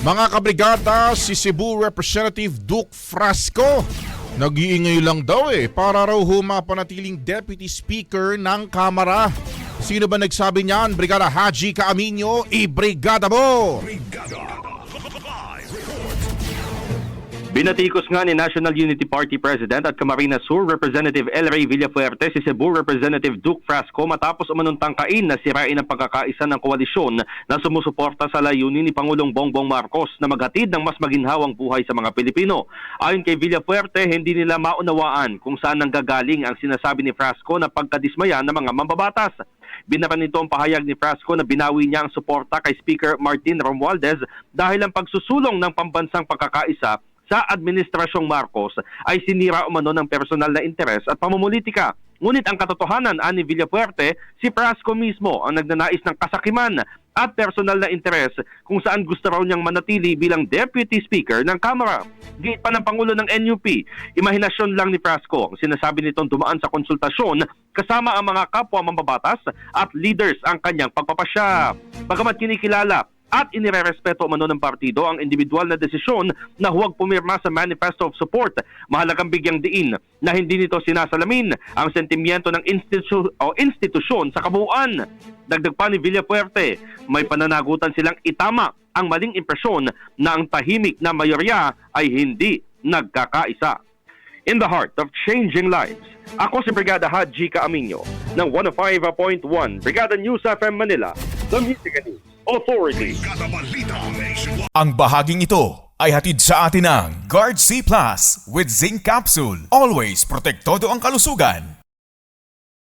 Mga kabrigada, si Cebu Representative Duke Frasco nag-iingay lang daw para raw humapanatiling Deputy Speaker ng Kamara. Sino ba nagsabi niyan? Brigada Haji Caaminio, i-brigada mo! Binatikos nga ni National Unity Party President at Camarines Sur Representative El Rey Villafuerte si Cebu Representative Duke Frasco matapos umanong tangkain na sirain ang pagkakaisa ng koalisyon na sumusuporta sa layunin ni Pangulong Bongbong Marcos na maghatid ng mas maginhawang buhay sa mga Pilipino. Ayon kay Villafuerte, hindi nila maunawaan kung saan nanggagaling ang sinasabi ni Frasco na pagkadismaya ng mga mambabatas. Binara nito ang pahayag ni Frasco na binawi niya ang suporta kay Speaker Martin Romualdez dahil ang pagsusulong ng pambansang pagkakaisa sa Administrasyong Marcos ay sinira umano ng personal na interes at pamumulitika. Ngunit ang katotohanan, ani Villafuerte, si Frasco mismo ang nagnanais ng kasakiman at personal na interes kung saan gusto raw niyang manatili bilang Deputy Speaker ng Kamara. Giit pa ng Pangulo ng NUP, imahinasyon lang ni Frasco ang sinasabi nitong dumaan sa konsultasyon kasama ang mga kapwa mambabatas at leaders ang kanyang pagpapasya. Bagamat kinikilala at inirerespeto umano ng partido ang individual na desisyon na huwag pumirma sa Manifesto of Support, mahalagang bigyang diin na hindi nito sinasalamin ang sentimiento ng institusyon sa kabuuan. Dagdag pa ni Villafuerte, may pananagutan silang itama ang maling impresyon na ang tahimik na mayorya ay hindi nagkakaisa. In the heart of changing lives, ako si Brigada Haji Caaminio ng 105.1 Brigada News FM Manila, the Music and News Authority. Ang bahaging ito ay hatid sa atin ng Guard C Plus with Zinc Capsule. Always protektado ang kalusugan.